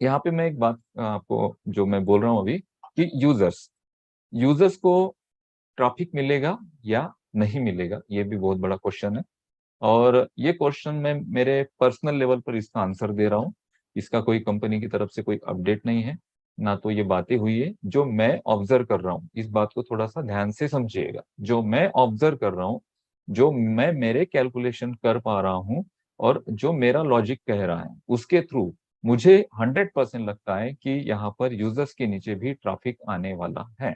यहाँ पे मैं एक बात आपको जो मैं बोल रहा हूँ अभी, कि यूजर्स यूजर्स को ट्रैफिक मिलेगा या नहीं मिलेगा, ये भी बहुत बड़ा क्वेश्चन है। और ये क्वेश्चन मैं मेरे पर्सनल लेवल पर इसका आंसर दे रहा हूँ। इसका कोई कंपनी की तरफ से कोई अपडेट नहीं है, ना तो ये बातें हुई है। जो मैं ऑब्जर्व कर रहा हूँ, इस बात को थोड़ा सा ध्यान से समझिएगा, जो मैं ऑब्जर्व कर रहा हूँ, जो मैं मेरे कैलकुलेशन कर पा रहा हूँ, और जो मेरा लॉजिक कह रहा है, उसके थ्रू मुझे 100% लगता है कि यहाँ पर यूजर्स के नीचे भी ट्रैफिक आने वाला है।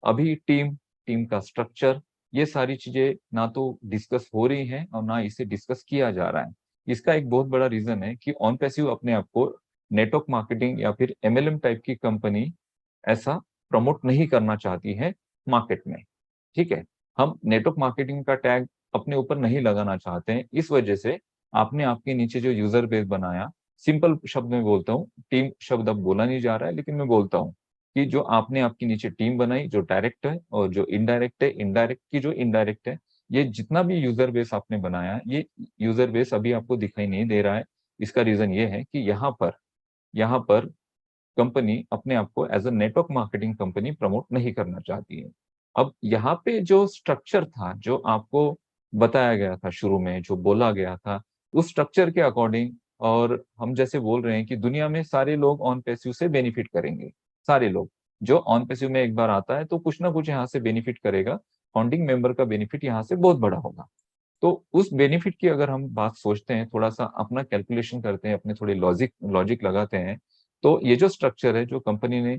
अभी टीम टीम का स्ट्रक्चर, ये सारी चीजें ना तो डिस्कस हो रही हैं और ना इसे डिस्कस किया जा रहा है। इसका एक बहुत बड़ा रीजन है कि ऑन पैसिव अपने आप को नेटवर्क मार्केटिंग या फिर एमएलएम टाइप की कंपनी ऐसा प्रमोट नहीं करना चाहती है मार्केट में। ठीक है, हम नेटवर्क मार्केटिंग का टैग अपने ऊपर नहीं लगाना चाहते हैं। इस वजह से आपने आपके नीचे जो यूजर बेस बनाया, सिंपल शब्द में बोलता हूँ, टीम शब्द अब बोला नहीं जा रहा है लेकिन मैं बोलता हूँ कि जो आपने आपके नीचे टीम बनाई, जो डायरेक्ट है और जो इनडायरेक्ट है, इनडायरेक्ट की जो इनडायरेक्ट है, ये जितना भी यूजर बेस आपने बनाया, ये यूजर बेस अभी आपको दिखाई नहीं दे रहा है। इसका रीजन ये है कि यहाँ पर कंपनी अपने आप को as a network marketing company promote नहीं करना चाहती है। अब यहाँ पे जो स्ट्रक्चर था, जो आपको बताया गया था शुरू में, जो बोला गया था, उस स्ट्रक्चर के अकॉर्डिंग, और हम जैसे बोल रहे हैं कि दुनिया में सारे लोग ऑन पैसिव से बेनिफिट करेंगे। सारे लोग जो ऑन पैसिव में एक बार आता है तो कुछ ना कुछ यहाँ से बेनिफिट करेगा। फाउंडिंग मेंबर का बेनिफिट यहाँ से बहुत बड़ा होगा। तो उस बेनिफिट की अगर हम बात सोचते हैं, थोड़ा सा अपना कैलकुलेशन करते हैं, अपने थोड़े लॉजिक लॉजिक लगाते हैं, तो ये जो स्ट्रक्चर है, जो कंपनी ने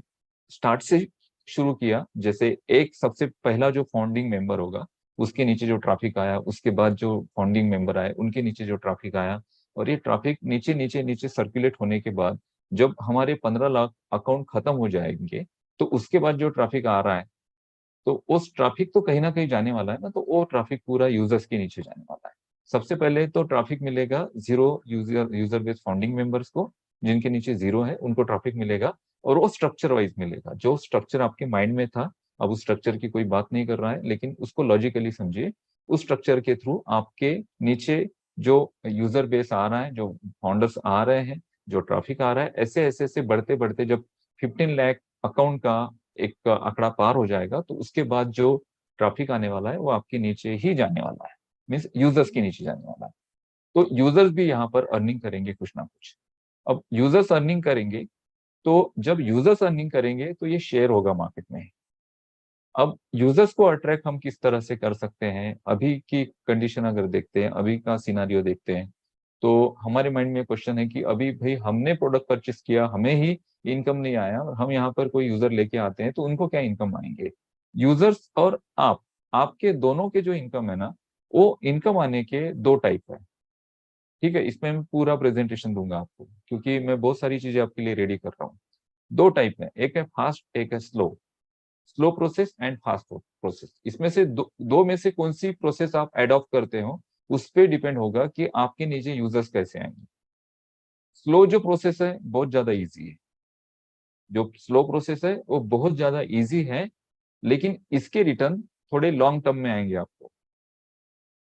स्टार्ट से शुरू किया, जैसे एक सबसे पहला जो फाउंडिंग मेंबर होगा, उसके नीचे जो ट्रैफिक आया, उसके बाद जो फाउंडिंग मेंबर आए उनके नीचे जो ट्रैफिक आया, और ये ट्रैफिक नीचे नीचे नीचे सर्कुलेट होने के बाद जब हमारे 15 लाख अकाउंट खत्म हो जाएंगे, तो उसके बाद जो ट्रैफिक आ रहा है, तो उस ट्रैफिक तो कहीं ना कहीं जाने वाला है ना, तो वो ट्रैफिक पूरा यूजर्स के नीचे जाने वाला है। सबसे पहले तो ट्रैफिक मिलेगा zero user user base founding members को, जिनके नीचे जीरो है उनको ट्रैफिक मिलेगा। और वो स्ट्रक्चर वाइज मिलेगा, जो स्ट्रक्चर आपके माइंड में था। अब उस स्ट्रक्चर की कोई बात नहीं कर रहा है, लेकिन उसको लॉजिकली समझिए। उस स्ट्रक्चर के थ्रू आपके नीचे जो यूजर बेस आ रहा है, जो फाउंडर्स आ रहे हैं, जो ट्रैफिक आ रहा है, ऐसे ऐसे ऐसे बढ़ते बढ़ते जब 15 लाख अकाउंट का एक आंकड़ा पार हो जाएगा, तो उसके बाद जो ट्रैफिक आने वाला है वो आपके नीचे ही जाने वाला है, मीन्स यूजर्स के नीचे जाने वाला है। तो यूजर्स भी यहाँ पर अर्निंग करेंगे कुछ ना कुछ। अब यूजर्स अर्निंग करेंगे, तो जब यूजर्स अर्निंग करेंगे तो ये शेयर होगा मार्केट में। अब यूजर्स को अट्रैक्ट हम किस तरह से कर सकते हैं, अभी की कंडीशन अगर देखते हैं, अभी का सिनारियो देखते हैं, तो हमारे माइंड में क्वेश्चन है कि अभी भाई हमने प्रोडक्ट परचेस किया, हमें ही इनकम नहीं आया, और हम यहाँ पर कोई यूजर लेके आते हैं तो उनको क्या इनकम आएंगे। यूजर्स और आपके दोनों के जो इनकम है ना, वो इनकम आने के दो टाइप है। ठीक है, इसमें मैं पूरा प्रेजेंटेशन दूंगा आपको, क्योंकि मैं बहुत सारी चीजें आपके लिए रेडी कर रहा हूँ। दो टाइप है, एक है फास्ट, एक है slow. Slow process and fast process, इसमें से दो में से कौन सी प्रोसेस आप एडॉप्ट करते हो, उस पे डिपेंड होगा कि आपके नीचे यूजर्स कैसे आएंगे। स्लो जो प्रोसेस है बहुत ज्यादा इजी है, जो स्लो प्रोसेस है वो बहुत ज्यादा इजी है, लेकिन इसके रिटर्न थोड़े लॉन्ग टर्म में आएंगे आपको।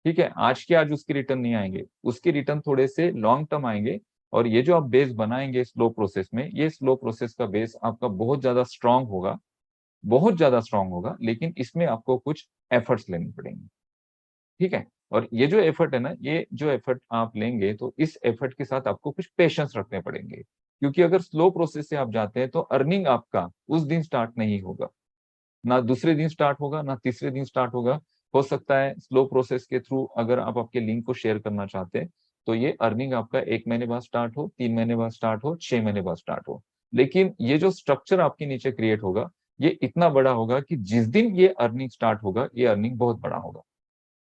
ठीक है, आज के आज उसके रिटर्न नहीं आएंगे, उसके रिटर्न थोड़े से लॉन्ग टर्म आएंगे। और ये जो आप बेस बनाएंगे स्लो प्रोसेस में, ये स्लो प्रोसेस का बेस आपका बहुत ज्यादा स्ट्रांग होगा, बहुत ज्यादा स्ट्रांग होगा, लेकिन इसमें आपको कुछ एफर्ट्स लेने पड़ेंगे। ठीक है, और ये जो एफर्ट है ना, ये जो एफर्ट आप लेंगे, तो इस एफर्ट के साथ आपको कुछ पेशेंस रखने पड़ेंगे, क्योंकि अगर स्लो प्रोसेस से आप जाते हैं तो अर्निंग आपका उस दिन स्टार्ट नहीं होगा, ना दूसरे दिन स्टार्ट होगा, ना तीसरे दिन स्टार्ट होगा। हो सकता है स्लो प्रोसेस के थ्रू अगर आप आपके लिंक को शेयर करना चाहते हैं, तो ये अर्निंग आपका 1 महीने बाद स्टार्ट हो, 3 महीने बाद स्टार्ट हो, 6 महीने बाद स्टार्ट हो। लेकिन ये जो स्ट्रक्चर आपके नीचे क्रिएट होगा, ये इतना बड़ा होगा कि जिस दिन ये अर्निंग स्टार्ट होगा, ये अर्निंग बहुत बड़ा होगा।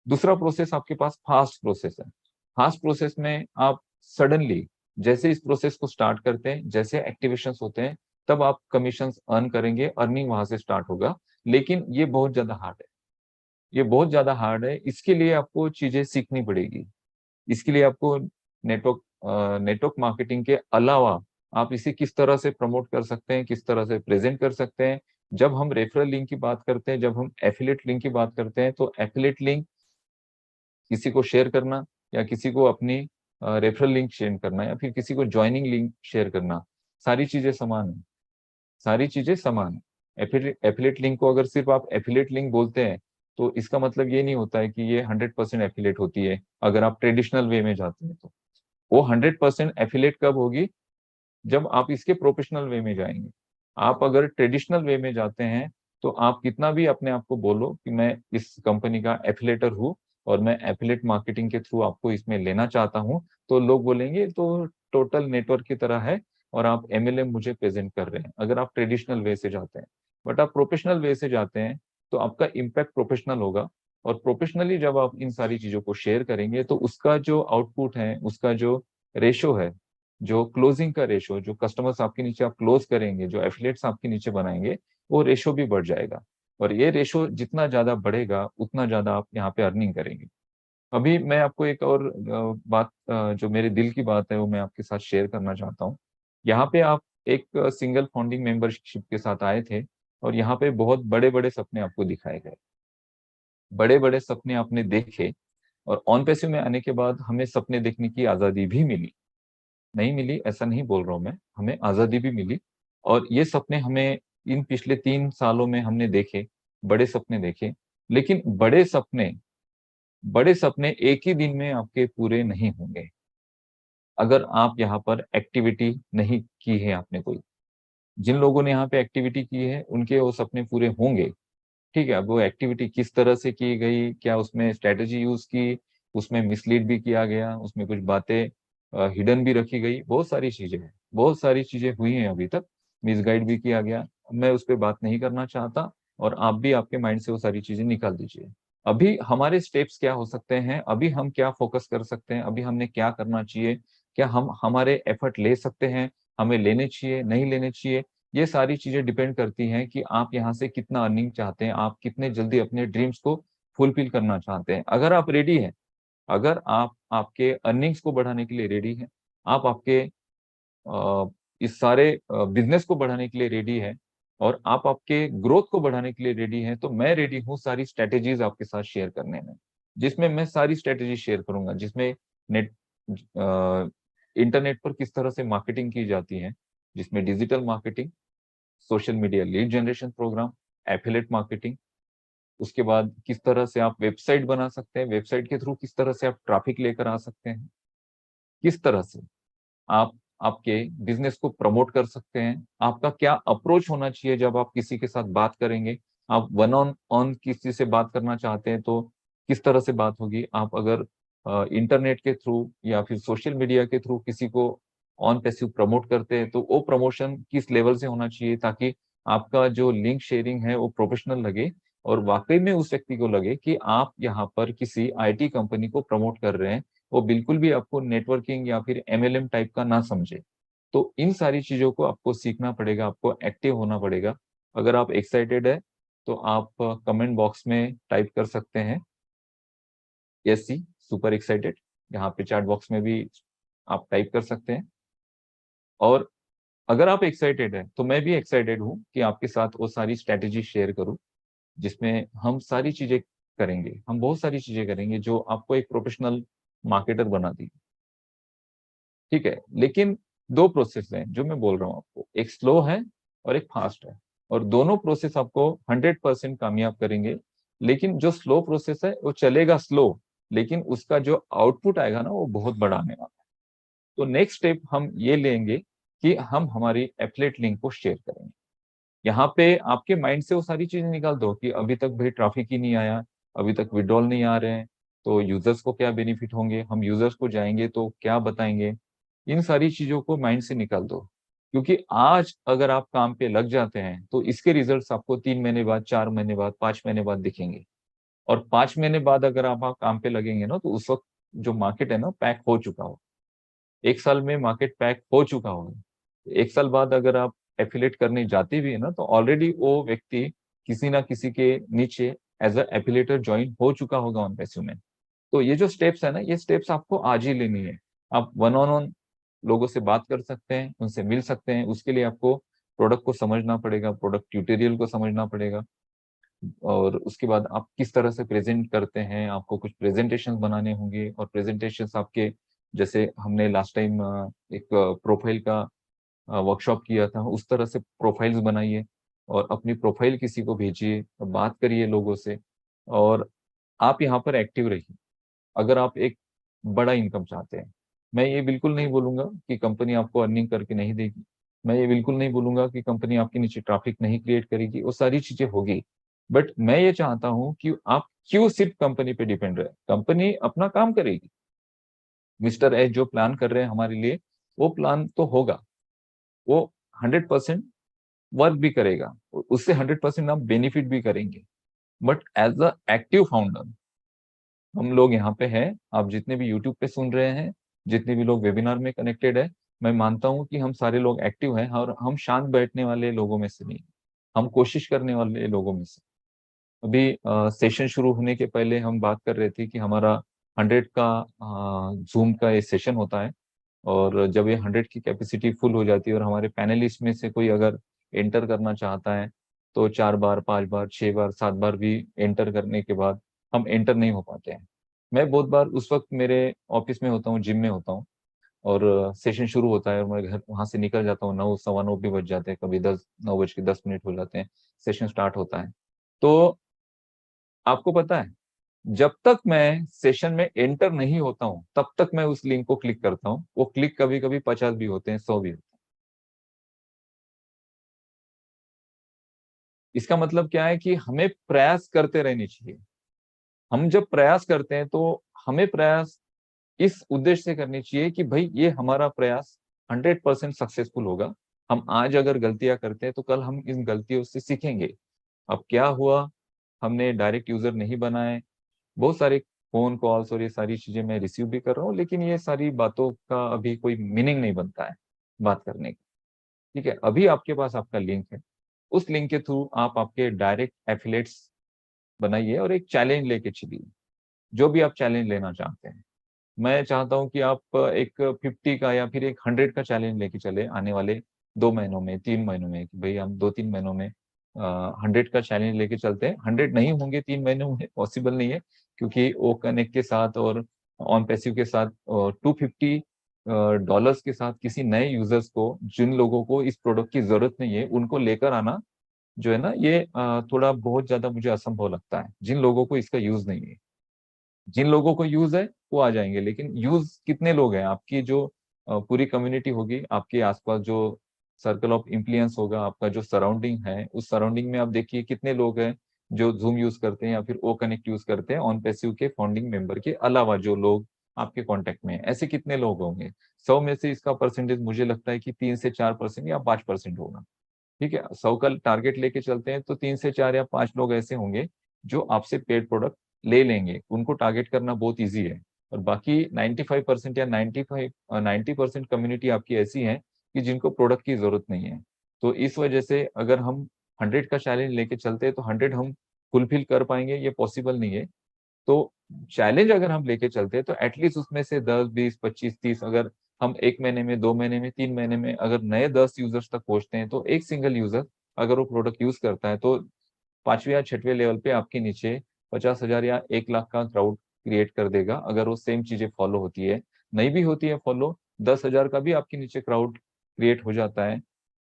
दूसरा प्रोसेस आपके पास फास्ट प्रोसेस है। फास्ट प्रोसेस में आप सडनली, जैसे इस प्रोसेस को स्टार्ट करते हैं, जैसे एक्टिवेशंस होते हैं, तब आप कमीशंस अर्न करेंगे, अर्निंग वहां से स्टार्ट होगा। लेकिन ये बहुत ज्यादा हार्ड है, ये बहुत ज्यादा हार्ड है। इसके लिए आपको चीजें सीखनी पड़ेगी। इसके लिए आपको नेटवर्क नेटवर्क मार्केटिंग के अलावा आप इसे किस तरह से प्रमोट कर सकते हैं, किस तरह से प्रेजेंट कर सकते हैं। जब हम रेफरल लिंक की बात करते हैं, जब हम एफिलेट लिंक की बात करते हैं, तो एफिलेट लिंक किसी को शेयर करना, या किसी को अपनी रेफरल लिंक शेयर करना, या फिर किसी को ज्वाइनिंग लिंक शेयर करना, सारी चीजें समान है, सारी चीजें समान है। एफिलेट लिंक को अगर सिर्फ आप एफिलेट लिंक बोलते हैं तो इसका मतलब ये नहीं होता है कि ये 100% एफिलेट होती है। अगर आप ट्रेडिशनल वे में जाते हैं तो वो 100% एफिलेट कब होगी, जब आप इसके प्रोफेशनल वे में जाएंगे। आप अगर ट्रेडिशनल वे में जाते हैं तो आप कितना भी अपने आप को बोलो कि मैं इस कंपनी का एफिलेटर हूँ और मैं एफिलेट मार्केटिंग के थ्रू आपको इसमें लेना चाहता हूँ, तो लोग बोलेंगे तो टोटल नेटवर्क की तरह है और आप एमएलएम मुझे प्रेजेंट कर रहे हैं, अगर आप ट्रेडिशनल वे से जाते हैं। बट आप प्रोफेशनल वे से जाते हैं तो आपका इम्पैक्ट प्रोफेशनल होगा। और प्रोफेशनली जब आप इन सारी चीजों को शेयर करेंगे तो उसका जो आउटपुट है, उसका जो रेशो है, जो क्लोजिंग का रेशो, जो कस्टमर्स आपके नीचे आप क्लोज करेंगे, जो एफिलिएट्स आपके नीचे बनाएंगे, वो रेशो भी बढ़ जाएगा। और ये रेशो जितना ज्यादा बढ़ेगा उतना ज्यादा आप यहाँ पे अर्निंग करेंगे। अभी मैं आपको एक और बात, जो मेरे दिल की बात है वो मैं आपके साथ शेयर करना चाहता हूँ। यहाँ पे आप एक सिंगल फाउंडिंग मेंबरशिप के साथ आए थे और यहाँ पे बहुत बड़े बड़े सपने आपको दिखाए गए, बड़े बड़े सपने आपने देखे। और ऑन पैसिव में आने के बाद हमें सपने देखने की आजादी भी मिली, नहीं मिली ऐसा नहीं बोल रहा हूं मैं, हमें आजादी भी मिली। और ये सपने हमें इन पिछले 3 सालों में हमने देखे, बड़े सपने देखे। लेकिन बड़े सपने एक ही दिन में आपके पूरे नहीं होंगे अगर आप यहाँ पर एक्टिविटी नहीं की है आपने कोई। जिन लोगों ने यहाँ पे एक्टिविटी की है उनके वो सपने पूरे होंगे। ठीक है, अब वो एक्टिविटी किस तरह से की गई, क्या उसमें स्ट्रेटेजी यूज की, उसमें मिसलीड भी किया गया, उसमें कुछ बातें हिडन भी रखी गई, बहुत सारी चीजें हैं, बहुत सारी चीजें हुई हैं अभी तक, मिसगाइड भी किया गया। मैं उस पर बात नहीं करना चाहता और आप भी आपके माइंड से वो सारी चीजें निकाल दीजिए। अभी हमारे स्टेप्स क्या हो सकते हैं, अभी हम क्या फोकस कर सकते हैं, अभी हमने क्या करना चाहिए, क्या हम हमारे एफर्ट ले सकते हैं, हमें लेने चाहिए नहीं लेने चाहिए। ये सारी चीजें डिपेंड करती हैं कि आप यहाँ से कितना अर्निंग चाहते हैं, आप कितने जल्दी अपने ड्रीम्स को फुलफिल करना चाहते हैं। अगर आप रेडी हैं, अगर आप आपके अर्निंग्स को बढ़ाने के लिए रेडी हैं, आप आपके इस सारे बिजनेस को बढ़ाने के लिए रेडी है और आप आपके ग्रोथ को बढ़ाने के लिए रेडी हैं, तो मैं रेडी हूँ सारी स्ट्रेटेजीज आपके साथ शेयर करने में। जिसमें मैं सारी स्ट्रेटेजी शेयर करूंगा, जिसमें नेट इंटरनेट पर किस तरह से मार्केटिंग की जाती है, जिसमें digital marketing, social media lead generation program, affiliate marketing, उसके बाद किस तरह से आप वेबसाइट बना सकते हैं, वेबसाइट के थ्रू किस तरह से आप ट्रैफिक लेकर आ सकते हैं, किस तरह से आप आपके बिजनेस को प्रमोट कर सकते हैं, आपका क्या अप्रोच होना चाहिए जब आप किसी के साथ बात करेंगे। आप वन ऑन ऑन किसी से बात करना चाहते हैं तो किस तरह से बात होगी, आप अगर इंटरनेट के थ्रू या फिर सोशल मीडिया के थ्रू किसी को ऑन पैसिव प्रमोट करते हैं तो वो प्रमोशन किस लेवल से होना चाहिए ताकि आपका जो लिंक शेयरिंग है वो प्रोफेशनल लगे और वाकई में उस व्यक्ति को लगे कि आप यहाँ पर किसी आईटी कंपनी को प्रमोट कर रहे हैं, वो बिल्कुल भी आपको नेटवर्किंग या फिर एमएलएम टाइप का ना समझे। तो इन सारी चीजों को आपको सीखना पड़ेगा, आपको एक्टिव होना पड़ेगा। अगर आप एक्साइटेड है तो आप कमेंट बॉक्स में टाइप कर सकते हैं यस सी सुपर एक्साइटेड, यहाँ पे चैट बॉक्स में भी आप टाइप कर सकते हैं। और अगर आप एक्साइटेड है तो मैं भी एक्साइटेड हूँ कि आपके साथ वो सारी स्ट्रेटेजी शेयर करूँ, जिसमें हम सारी चीजें करेंगे, हम बहुत सारी चीजें करेंगे जो आपको एक प्रोफेशनल मार्केटर बना दी। ठीक है, लेकिन दो प्रोसेस हैं जो मैं बोल रहा हूँ आपको, एक स्लो है और एक फास्ट है। और दोनों प्रोसेस आपको 100% कामयाब करेंगे। लेकिन जो स्लो प्रोसेस है वो चलेगा स्लो, लेकिन उसका जो आउटपुट आएगा ना वो बहुत बड़ा आने वाला है। तो नेक्स्ट स्टेप हम ये लेंगे कि हम हमारी एफिलिएट लिंक को शेयर करेंगे। यहाँ पे आपके माइंड से वो सारी चीजें निकाल दो कि अभी तक भाई ट्रैफिक ही नहीं आया, अभी तक विड्रॉल नहीं आ रहे हैं, तो यूजर्स को क्या बेनिफिट होंगे, हम यूजर्स को जाएंगे तो क्या बताएंगे। इन सारी चीजों को माइंड से निकाल दो, क्योंकि आज अगर आप काम पे लग जाते हैं तो इसके रिजल्ट्स आपको 3 महीने बाद, 4 महीने बाद, 5 महीने बाद दिखेंगे। और 5 महीने बाद अगर आप काम पे लगेंगे ना तो उस वक्त जो मार्केट है ना पैक हो चुका हो, 1 साल में मार्केट पैक हो चुका होगा। 1 साल बाद अगर आप एफिलेट करने जाते भी है ना तो ऑलरेडी वो व्यक्ति किसी ना किसी के नीचे एज अ एफिलेटर ज्वाइन हो चुका होगा ऑन पैसिव में। तो ये जो स्टेप्स है ना, ये स्टेप्स आपको आज ही लेनी है। आप वन ऑन वन लोगों से बात कर सकते हैं, उनसे मिल सकते हैं, उसके लिए आपको प्रोडक्ट को समझना पड़ेगा, प्रोडक्ट ट्यूटोरियल को समझना पड़ेगा। और उसके बाद आप किस तरह से प्रेजेंट करते हैं, आपको कुछ प्रेजेंटेशन बनाने होंगे और प्रेजेंटेशन आपके, जैसे हमने लास्ट टाइम एक प्रोफाइल का वर्कशॉप किया था, उस तरह से प्रोफाइल्स बनाइए और अपनी प्रोफाइल किसी को भेजिए, बात करिए लोगों से, और आप यहाँ पर एक्टिव रहिए अगर आप एक बड़ा इनकम चाहते हैं। मैं ये बिल्कुल नहीं बोलूंगा कि कंपनी आपको अर्निंग करके नहीं देगी, मैं ये बिल्कुल नहीं बोलूंगा कि कंपनी आपके नीचे ट्रैफिक नहीं क्रिएट करेगी, वो सारी चीजें होगी। बट मैं ये चाहता हूं कि आप क्यों सिर्फ कंपनी पे डिपेंड रहे, कंपनी अपना काम करेगी। मिस्टर एच जो प्लान कर रहे हैं हमारे लिए, वो प्लान तो होगा, वो 100% वर्क भी करेगा, उससे 100% आप बेनिफिट भी करेंगे। But as a active founder हम लोग यहाँ पे हैं, आप जितने भी यूट्यूब पे सुन रहे हैं, जितने भी लोग वेबिनार में कनेक्टेड है, मैं मानता हूँ कि हम सारे लोग एक्टिव हैं और हम शांत बैठने वाले लोगों में से नहीं, हम कोशिश करने वाले लोगों में से। अभी सेशन शुरू होने के पहले हम बात कर रहे थे कि हमारा 100 का जूम का ये सेशन होता है, और जब ये 100 की कैपेसिटी फुल हो जाती है और हमारे पैनलिस्ट में से कोई अगर एंटर करना चाहता है, तो 4 बार 5 बार 6 बार 7 बार भी एंटर करने के बाद हम एंटर नहीं हो पाते हैं। मैं बहुत बार उस वक्त मेरे ऑफिस में होता हूँ, जिम में होता हूँ, और सेशन शुरू होता है और मैं घर वहां से निकल जाता हूँ, 9 सवा 9 भी बज जाते हैं, कभी 9:10 हो जाते हैं, सेशन स्टार्ट होता है। तो आपको पता है, जब तक मैं सेशन में एंटर नहीं होता हूं तब तक मैं उस लिंक को क्लिक करता हूं, वो क्लिक कभी कभी 50 भी होते हैं, 100 भी होते हैं। इसका मतलब क्या है कि हमें प्रयास करते रहनी चाहिए। हम जब प्रयास करते हैं तो हमें प्रयास इस उद्देश्य से करनी चाहिए कि भाई ये हमारा प्रयास 100% सक्सेसफुल होगा। हम आज अगर गलतियां करते हैं तो कल हम इन गलतियों से सीखेंगे। अब क्या हुआ, हमने डायरेक्ट यूजर नहीं बनाए, बहुत सारे फोन कॉल्स और ये सारी चीजें मैं रिसीव भी कर रहा हूँ, लेकिन ये सारी बातों का अभी कोई मीनिंग नहीं बनता है बात करने का। ठीक है, अभी आपके पास आपका लिंक है, उस लिंक के थ्रू आप आपके डायरेक्ट एफिलेट्स बनाइए और एक चैलेंज लेके चलिए, जो भी आप चैलेंज लेना चाहते हैं। मैं चाहता हूं कि आप एक 50 का या फिर एक 100 का चैलेंज लेके चले आने वाले 2 महीनों में, 3 महीनों में, कि भाई हम 2-3 महीनों में 100 का चैलेंज लेके चलते हैं। 100 नहीं होंगे 3 महीनों में, पॉसिबल नहीं है, क्योंकि ओ कनेक्ट के साथ और ऑन पैसिव के साथ $250 के साथ किसी नए यूजर्स को, जिन लोगों को इस प्रोडक्ट की जरूरत नहीं है, उनको लेकर आना जो है ना, ये थोड़ा बहुत ज्यादा मुझे असंभव लगता है, जिन लोगों को इसका यूज नहीं है। जिन लोगों को यूज है वो आ जाएंगे, लेकिन यूज कितने लोग हैं, आपकी जो पूरी कम्युनिटी होगी, आपके आसपास जो सर्कल ऑफ इन्फ्लुएंस होगा, आपका जो सराउंडिंग है, उस सराउंडिंग में आप देखिए कितने लोग हैं जो जूम यूज करते हैं या फिर ओ कनेक्ट यूज करते हैं ऑन पैसिव के फाउंडिंग मेंबर के अलावा, जो लोग आपके कांटेक्ट में हैं, ऐसे कितने लोग होंगे। 100 में से इसका परसेंटेज मुझे लगता है कि 3 से 4% या 5% होगा। ठीक है, 100 का टारगेट लेके चलते हैं तो 3 से 4 या 5 लोग ऐसे होंगे जो आपसे पेड प्रोडक्ट ले लेंगे, उनको टारगेट करना बहुत इजी है। और बाकी 95% या 90% कम्युनिटी आपकी ऐसी है कि जिनको प्रोडक्ट की जरूरत नहीं है। तो इस वजह से अगर हम 100 का चैलेंज लेके चलते हैं तो 100 हम फुलफिल कर पाएंगे, ये पॉसिबल नहीं है। तो चैलेंज अगर हम लेके चलते हैं तो एटलीस्ट उसमें से 10, 20, 25, 30, अगर हम 1 महीने में, 2 महीने में, 3 महीने में अगर नए 10 यूजर्स तक पहुंचते हैं, तो एक सिंगल यूजर अगर वो प्रोडक्ट यूज करता है तो 5वें या 6वें लेवल पे आपके नीचे 50,000 या 1 लाख का क्राउड क्रिएट कर देगा, अगर वो सेम चीजें फॉलो होती है। नहीं भी होती है फॉलो, 10,000 का भी आपके नीचे क्राउड क्रिएट हो जाता है।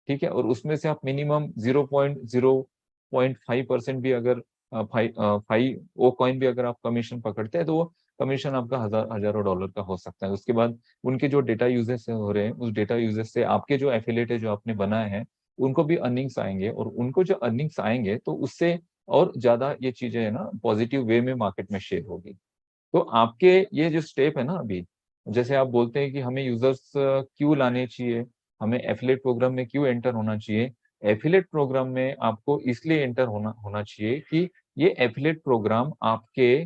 ठीक है, और उसमें से आप मिनिमम 0.05% भी अगर फाइव ओ कॉइन भी अगर आप कमीशन पकड़ते हैं, तो वो कमीशन आपका हजारों डॉलर का हो सकता है। उसके बाद उनके जो डेटा यूजेस हो रहे हैं, उस डेटा यूजेस से आपके जो एफिलेट है जो आपने बनाए हैं, उनको भी अर्निंग्स आएंगे, और उनको जो अर्निंग्स आएंगे तो उससे और ज्यादा ये चीजें है ना पॉजिटिव वे में मार्केट में शेयर होगी। तो आपके ये जो स्टेप है ना अभी, जैसे आप बोलते हैं कि हमें यूजर्स क्यों लाने चाहिए, हमें एफिलेट प्रोग्राम में क्यों एंटर होना चाहिए। एफिलेट प्रोग्राम में आपको इसलिए एंटर होना होना चाहिए कि ये एफिलेट प्रोग्राम आपके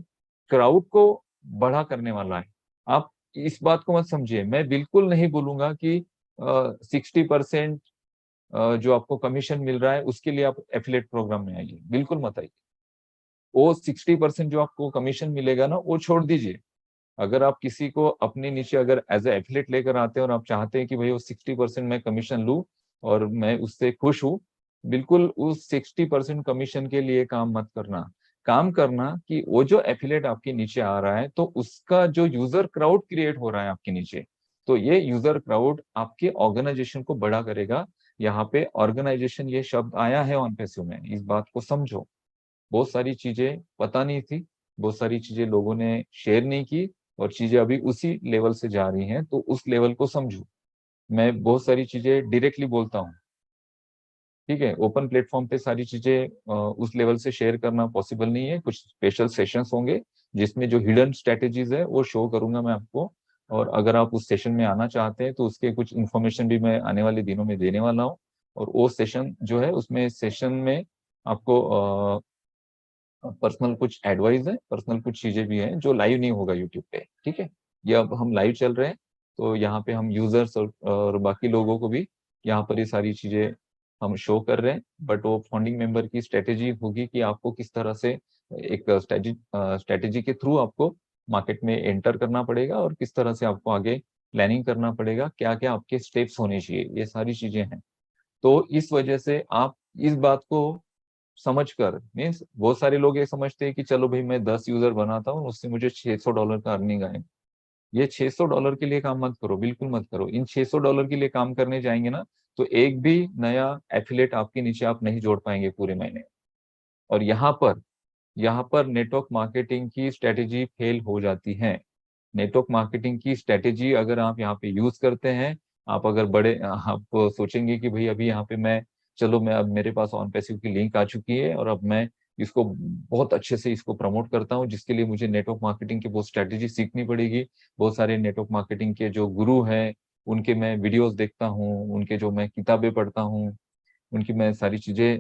क्राउड को बड़ा करने वाला है। आप इस बात को मत समझिए, मैं बिल्कुल नहीं बोलूंगा कि 60% जो आपको कमीशन मिल रहा है उसके लिए आप एफिलेट प्रोग्राम में आइए, बिल्कुल मत आइए। वो 60% जो आपको कमीशन मिलेगा ना, वो छोड़ दीजिए। अगर आप किसी को अपने नीचे अगर एज ए एफिलेट लेकर आते हैं और आप चाहते हैं कि भाई वो 60% मैं कमीशन लूं और मैं उससे खुश हूं, बिल्कुल उस 60% कमीशन के लिए काम मत करना। काम करना कि वो जो एफिलेट आपके नीचे आ रहा है, तो उसका जो यूजर क्राउड क्रिएट हो रहा है आपके नीचे, तो ये यूजर क्राउड आपके ऑर्गेनाइजेशन को बड़ा करेगा। यहाँ पे ऑर्गेनाइजेशन ये शब्द आया है OnPassive में, इस बात को समझो। बहुत सारी चीजें पता नहीं थी, बहुत सारी चीजें लोगों ने शेयर नहीं की, और चीजें अभी उसी लेवल से जा रही हैं, तो उस लेवल को समझो। मैं बहुत सारी चीजें डायरेक्टली बोलता हूँ, ठीक है। ओपन प्लेटफॉर्म पे सारी चीजें उस लेवल से शेयर करना पॉसिबल नहीं है। कुछ स्पेशल सेशंस होंगे जिसमें जो हिडन स्ट्रेटेजीज है वो शो करूंगा मैं आपको। और अगर आप उस सेशन में आना चाहते हैं तो उसके कुछ इन्फॉर्मेशन भी मैं आने वाले दिनों में देने वाला हूँ। और वो सेशन जो है, उसमें सेशन में आपको पर्सनल कुछ एडवाइस है, पर्सनल कुछ चीजें भी हैं जो लाइव नहीं होगा यूट्यूब पे, ठीक है। ये अब हम लाइव चल रहे हैं, तो यहाँ पे हम यूजर्स और बाकी लोगों को भी यहाँ पर ये सारी चीजें हम शो कर रहे हैं। बट वो फाउंडिंग मेंबर की स्ट्रेटेजी होगी कि आपको किस तरह से एक स्ट्रेटेजी के थ्रू आपको मार्केट में एंटर करना पड़ेगा, और किस तरह से आपको आगे प्लानिंग करना पड़ेगा, क्या क्या आपके स्टेप्स होने चाहिए, ये सारी चीजें हैं। तो इस वजह से आप इस बात को समझकर, मीन्स बहुत सारे लोग ये समझते हैं कि चलो भाई मैं 10 यूजर बनाता हूँ, उससे मुझे $600 का अर्निंग आए। ये $600 के लिए काम मत करो, बिल्कुल मत करो। इन $600 के लिए काम करने जाएंगे ना, तो एक भी नया एफिलेट आपके नीचे आप नहीं जोड़ पाएंगे पूरे महीने। और यहाँ पर नेटवर्क मार्केटिंग की स्ट्रेटेजी फेल हो जाती है। नेटवर्क मार्केटिंग की स्ट्रेटेजी अगर आप यहाँ पे यूज करते हैं, आप अगर बड़े आप सोचेंगे कि भाई अभी यहाँ पे मैं, चलो मैं, अब मेरे पास OnPassive की लिंक आ चुकी है और अब मैं इसको बहुत अच्छे से इसको प्रमोट करता हूँ, जिसके लिए मुझे नेटवर्क मार्केटिंग की बहुत स्ट्रेटेजी सीखनी पड़ेगी। बहुत सारे नेटवर्क मार्केटिंग के जो गुरु हैं उनके मैं वीडियोस देखता हूँ, उनके जो मैं किताबें पढ़ता हूँ, उनकी मैं सारी चीजें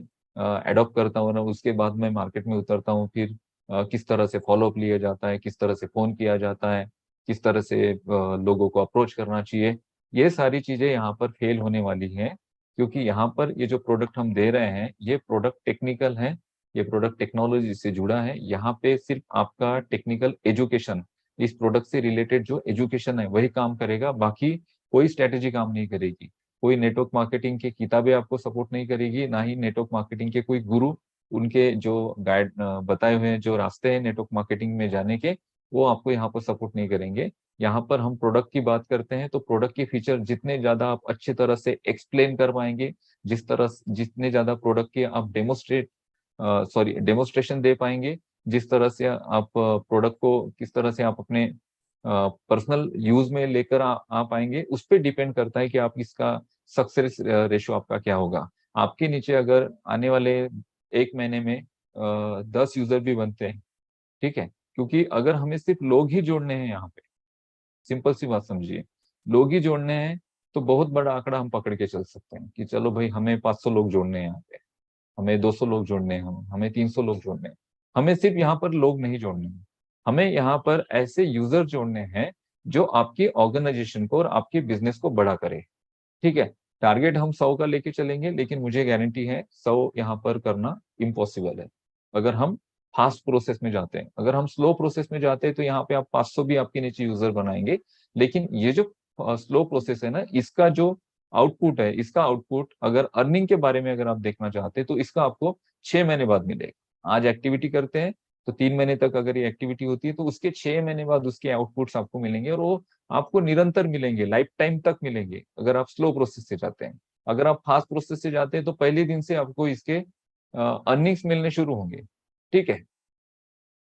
एडॉप्ट करता हूँ ना, उसके बाद मैं मार्केट में उतरता हूँ। फिर किस तरह से फॉलोअप लिया जाता है, किस तरह से फोन किया जाता है, किस तरह से लोगों को अप्रोच करना चाहिए, ये सारी चीजें यहाँ पर फेल होने वाली हैं। क्योंकि यहाँ पर ये जो प्रोडक्ट हम दे रहे हैं, ये प्रोडक्ट टेक्निकल है, ये प्रोडक्ट टेक्नोलॉजी से जुड़ा है। यहाँ पे सिर्फ आपका टेक्निकल एजुकेशन, इस प्रोडक्ट से रिलेटेड जो एजुकेशन है वही काम करेगा, बाकी कोई स्ट्रेटेजी काम नहीं करेगी। कोई नेटवर्क मार्केटिंग की किताबें आपको सपोर्ट नहीं करेगी, ना ही नेटवर्क मार्केटिंग के कोई गुरु, उनके जो गाइड बताए हुए हैं जो रास्ते हैं नेटवर्क मार्केटिंग में जाने के, वो आपको यहाँ पर सपोर्ट नहीं करेंगे। यहाँ पर हम प्रोडक्ट की बात करते हैं, तो प्रोडक्ट के फीचर जितने ज्यादा आप अच्छी तरह से एक्सप्लेन कर पाएंगे, जितने ज्यादा प्रोडक्ट के आप डेमोस्ट्रेशन दे पाएंगे, जिस तरह से आप प्रोडक्ट को किस तरह से आप अपने पर्सनल यूज में लेकर आ पाएंगे, उस पर डिपेंड करता है कि आप इसका सक्सेस रेशो आपका क्या होगा। आपके नीचे अगर आने वाले एक महीने में 10 यूजर भी बनते हैं, ठीक है, क्योंकि अगर हमें सिर्फ लोग ही जोड़ने हैं यहाँ पे, सिंपल सी बात समझिए, लोग ही जोड़ने हैं, तो बहुत बड़ा आंकड़ा हम पकड़ के चल सकते हैं कि चलो भाई हमें 500 लोग जोड़ने हैं यहाँ पे, हमें 200 लोग जोड़ने हैं, हमें 300 लोग जोड़ने हैं। हमें सिर्फ यहाँ पर लोग नहीं जोड़ने हैं, हमें यहाँ पर ऐसे यूजर जोड़ने हैं जो आपकी ऑर्गेनाइजेशन को और आपके बिजनेस को बड़ा करे, ठीक है। टारगेट हम 100 का लेके चलेंगे, लेकिन मुझे गारंटी है 100 यहाँ पर करना इम्पॉसिबल है अगर हम फास्ट प्रोसेस में जाते हैं। अगर हम स्लो प्रोसेस में जाते हैं तो यहाँ पे आप 500 भी आपके नीचे यूजर बनाएंगे। लेकिन ये जो स्लो प्रोसेस है ना, इसका जो आउटपुट है, इसका आउटपुट अगर अर्निंग के बारे में अगर आप देखना चाहते हैं तो इसका आपको 6 महीने बाद मिलेगा। आज एक्टिविटी करते हैं तो 3 महीने तक अगर ये एक्टिविटी होती है तो उसके 6 महीने बाद उसके आउटपुट्स आपको मिलेंगे, और वो आपको निरंतर मिलेंगे, लाइफ टाइम तक मिलेंगे अगर आप स्लो प्रोसेस से जाते हैं। अगर आप फास्ट प्रोसेस से जाते हैं तो पहले दिन से आपको इसके अर्निंग्स मिलने शुरू होंगे, ठीक है।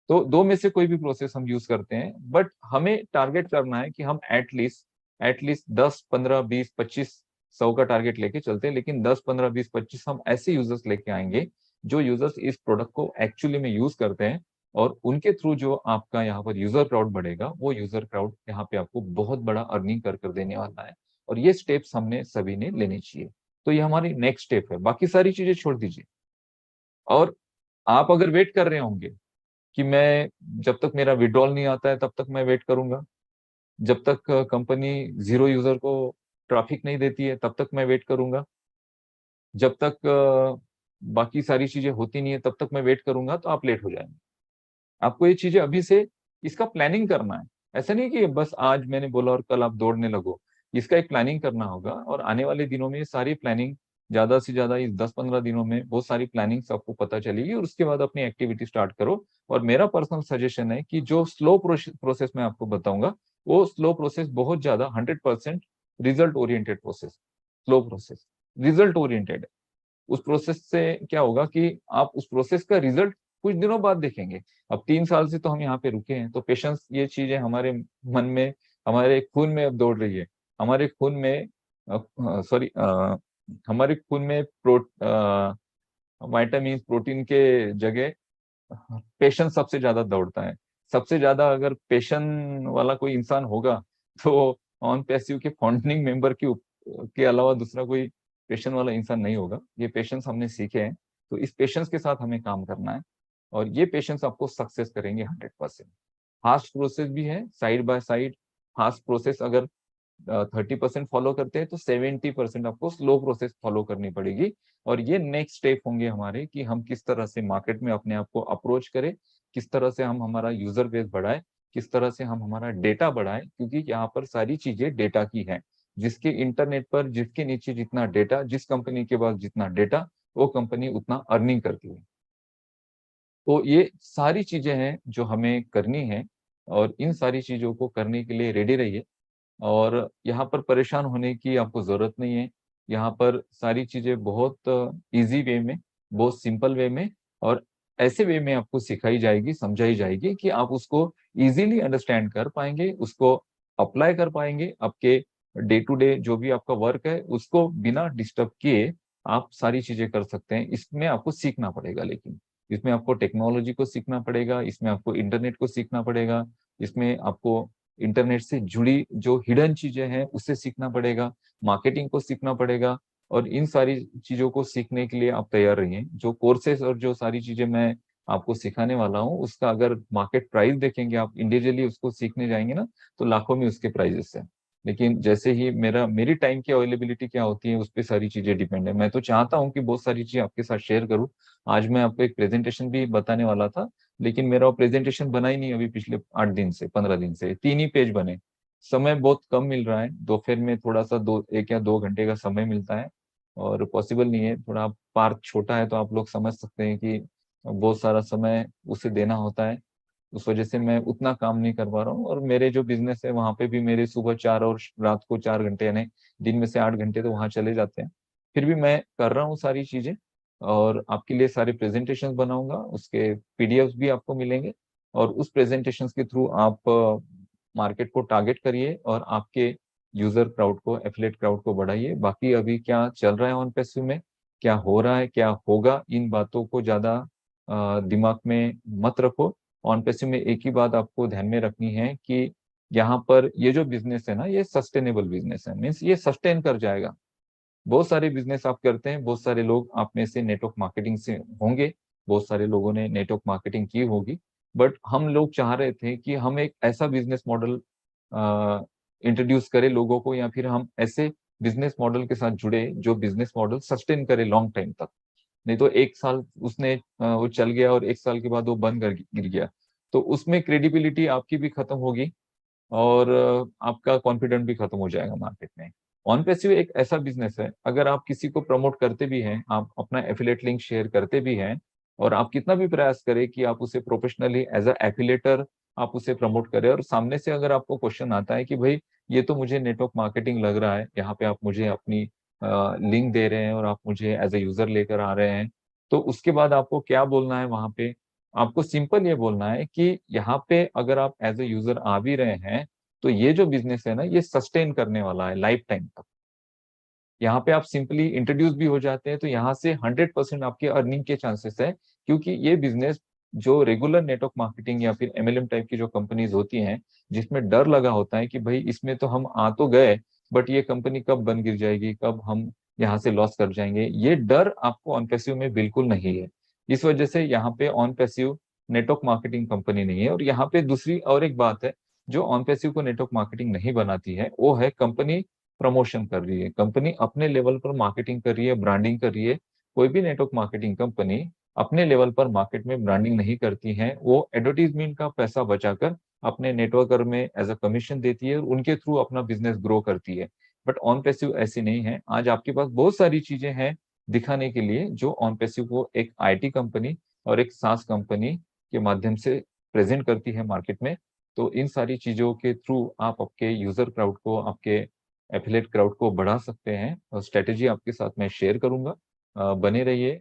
तो दो में से कोई भी प्रोसेस हम यूज करते हैं, बट हमें टारगेट करना है कि हम एटलीस्ट 10 15 20 25 100 का टारगेट लेके चलते हैं, लेकिन 10 15 20 25 हम ऐसे यूजर्स लेके आएंगे जो यूजर्स इस प्रोडक्ट को एक्चुअली में यूज करते हैं। और उनके थ्रू जो आपका यहाँ पर यूजर क्राउड बढ़ेगा, वो यूजर क्राउड यहाँ पे आपको बहुत बड़ा अर्निंग कर देने वाला है। और ये स्टेप्स हमने सभी ने लेने चाहिए। तो ये हमारी नेक्स्ट स्टेप है, बाकी सारी चीजें छोड़ दीजिए। और आप अगर वेट कर रहे होंगे कि मैं, जब तक मेरा विड्रॉल नहीं आता है तब तक मैं वेट करूंगा, जब तक कंपनी 0 यूजर को ट्रैफिक नहीं देती है तब तक मैं वेट करूंगा, जब तक बाकी सारी चीजें होती नहीं है तब तक मैं वेट करूंगा, तो आप लेट हो जाएंगे। आपको ये चीजें अभी से इसका प्लानिंग करना है। ऐसा नहीं कि बस आज मैंने बोला और कल आप दौड़ने लगो। इसका एक प्लानिंग करना होगा, और आने वाले दिनों में ये सारी प्लानिंग, ज्यादा से ज्यादा इस 10 15 दिनों में बहुत सारी प्लानिंग्स आपको पता चलेगी, और उसके बाद अपनी एक्टिविटी स्टार्ट करो। और मेरा पर्सनल सजेशन है कि जो स्लो प्रोसेस मैं आपको बताऊंगा, वो स्लो प्रोसेस बहुत ज्यादा 100% result oriented process, slow process result oriented है। उस प्रोसेस से क्या होगा कि आप उस प्रोसेस का रिजल्ट कुछ दिनों बाद देखेंगे। अब 3 साल से तो हम यहाँ पे रुके हैं, तो पेशेंस ये चीजें हमारे मन में, हमारे खून में अब दौड़ रही है। हमारे खून में सॉरी हमारे खून में विटामिन प्रोटीन के जगह पेशेंस सबसे ज्यादा दौड़ता है। सबसे ज्यादा अगर पेशेंस वाला कोई इंसान होगा तो ऑन पैसिव के फाउंडिंग मेंबर के अलावा दूसरा कोई पेशेंस वाला इंसान नहीं होगा। ये पेशेंस हमने सीखे हैं, तो इस पेशेंस के साथ हमें काम करना है, और ये पेशेंस आपको सक्सेस करेंगे 100%। फास्ट प्रोसेस भी है side by side. Fast process अगर 30% फॉलो करते हैं तो 70% आपको स्लो प्रोसेस फॉलो करनी पड़ेगी। और ये नेक्स्ट स्टेप होंगे हमारे कि हम किस तरह से मार्केट में अपने आप को अप्रोच करें, किस तरह से हम हमारा यूजर बेस बढ़ाए, किस तरह से हम हमारा डेटा बढ़ाए, क्योंकि यहाँ पर सारी चीजें डेटा की हैं। जिसके इंटरनेट पर जिसके नीचे जितना डेटा, जिस कंपनी के पास जितना डेटा, वो कंपनी उतना अर्निंग करती है। तो ये सारी चीजें हैं जो हमें करनी है, और इन सारी चीजों को करने के लिए रेडी रहिए। और यहाँ पर परेशान होने की आपको ज़रूरत नहीं है। यहाँ पर सारी चीज़ें बहुत ईज़ी वे में, बहुत सिंपल वे में, और ऐसे वे में आपको सिखाई जाएगी, समझाई जाएगी कि आप उसको ईज़िली अंडरस्टैंड कर पाएँगे, उसको अप्लाई कर पाएँगे। आपके डे टू डे जो भी आपका वर्क है, उसको बिना डिस्टर्ब किए आप सारी चीज़ें कर सकते हैं। इसमें आपको सीखना पड़ेगा लेकिन। इसमें आपको टेक्नोलॉजी को सीखना पड़ेगा, इसमें आपको इंटरनेट को सीखना पड़ेगा, इसमें आपको इंटरनेट से जुड़ी जो हिडन चीजें हैं उससे सीखना पड़ेगा, मार्केटिंग को सीखना पड़ेगा। और इन सारी चीजों को सीखने के लिए आप तैयार रहिए। जो कोर्सेज और जो सारी चीजें मैं आपको सिखाने वाला हूँ, उसका अगर मार्केट प्राइस देखेंगे, आप इंडिविजुअली उसको सीखने जाएंगे ना, तो लाखों में उसके प्राइजेस हैं। लेकिन जैसे ही मेरी टाइम की अवेलेबिलिटी क्या होती है, उस पर सारी चीजें डिपेंड है। मैं तो चाहता हूँ कि बहुत सारी चीजें आपके साथ शेयर करूँ। आज मैं आपको एक प्रेजेंटेशन भी बताने वाला था, लेकिन मेरा प्रेजेंटेशन बना ही नहीं अभी पिछले 8 दिन से, 15 दिन से 3 ही पेज बने। समय बहुत कम मिल रहा है, दोपहर में थोड़ा सा 1 या 2 घंटे का समय मिलता है, और पॉसिबल नहीं है। थोड़ा पार्क छोटा है तो आप लोग समझ सकते हैं कि बहुत सारा समय उसे देना होता है। उस वजह से मैं उतना काम नहीं कर पा रहा हूँ। और मेरे जो बिजनेस है वहां पे भी मेरे सुबह 4 और रात को 4 घंटे, यानी दिन में से 8 घंटे तो वहां चले जाते हैं। फिर भी मैं कर रहा हूँ सारी चीजें, और आपके लिए सारे प्रेजेंटेशंस बनाऊंगा, उसके पीडीएफ्स भी आपको मिलेंगे। और उस प्रेजेंटेशंस के थ्रू आप मार्केट को टारगेट करिए, और आपके यूजर क्राउड को, एफिलिएट क्राउड को बढ़ाइए। बाकी अभी क्या चल रहा है ऑन पैसिव में, क्या हो रहा है, क्या होगा, इन बातों को ज्यादा दिमाग में मत रखो। ऑन पैसिव में एक ही बात आपको ध्यान में रखनी है कि यहाँ पर ये जो बिजनेस है ना, ये सस्टेनेबल बिजनेस है, मीन्स ये सस्टेन कर जाएगा। बहुत सारे बिजनेस आप करते हैं, बहुत सारे लोग आप में से नेटवर्क मार्केटिंग से होंगे, बहुत सारे लोगों ने नेटवर्क मार्केटिंग की होगी। बट हम लोग चाह रहे थे कि हम एक ऐसा बिजनेस मॉडल इंट्रोड्यूस करें लोगों को, या फिर हम ऐसे बिजनेस मॉडल के साथ जुड़े जो बिजनेस मॉडल सस्टेन करे लॉन्ग टाइम तक। नहीं तो 1 साल उसने वो चल गया और 1 साल के बाद वो बंद कर गिर गया, तो उसमें क्रेडिबिलिटी आपकी भी खत्म होगी, और आपका कॉन्फिडेंट भी खत्म हो जाएगा मार्केट में। ऑन पैसिव एक ऐसा बिजनेस है, अगर आप किसी को प्रमोट करते भी हैं, आप अपना एफिलेट लिंक शेयर करते भी हैं, और आप कितना भी प्रयास करें कि आप उसे प्रोफेशनली एज अ एफिलेटर आप उसे प्रमोट करें, और सामने से अगर आपको क्वेश्चन आता है कि भाई ये तो मुझे नेटवर्क मार्केटिंग लग रहा है, यहाँ पे आप मुझे अपनी लिंक दे रहे हैं और आप मुझे एज ए यूजर लेकर आ रहे हैं, तो उसके बाद आपको क्या बोलना है वहां पे? आपको सिंपल ये बोलना है कि यहाँ पे अगर आप एज ए यूजर आ भी रहे हैं, तो ये जो बिजनेस है ना, ये सस्टेन करने वाला है लाइफ टाइम तक। यहाँ पे आप सिंपली इंट्रोड्यूस भी हो जाते हैं तो यहाँ से 100% आपके अर्निंग के चांसेस है, क्योंकि ये बिजनेस जो रेगुलर नेटवर्क मार्केटिंग या फिर एमएलएम टाइप की जो कंपनीज होती हैं, जिसमें डर लगा होता है कि भाई इसमें तो हम आ तो गए, बट ये कंपनी कब बन गिर जाएगी, कब हम यहाँ से लॉस कर जाएंगे, ये डर आपको ऑन पैसिव में बिल्कुल नहीं है। इस वजह से यहाँ पे on passive network marketing company नहीं है। और यहाँ पे दूसरी और एक बात है, जो ऑन पैसिव को नेटवर्क मार्केटिंग नहीं बनाती है, वो है कंपनी प्रमोशन कर रही है, कंपनी अपने लेवल पर मार्केटिंग कर रही है, ब्रांडिंग कर रही है। कोई भी नेटवर्क मार्केटिंग कंपनी अपने लेवल पर मार्केट में ब्रांडिंग नहीं करती है, वो एडवर्टीजमेंट का पैसा बचाकर अपने नेटवर्कर में एज अ कमीशन देती है और उनके थ्रू अपना बिजनेस ग्रो करती है। बट ऑन पैसिव ऐसी नहीं है। आज आपके पास बहुत सारी चीजें हैं दिखाने के लिए, जो ऑन पैसिव को एक आईटी कंपनी और एक सास कंपनी के माध्यम से प्रेजेंट करती है मार्केट में। तो इन सारी चीज़ों के थ्रू आप आपके यूज़र क्राउड को, आपके एफ़िलिएट क्राउड को बढ़ा सकते हैं और स्ट्रैटेजी आपके साथ मैं शेयर करूँगा। बने रहिए।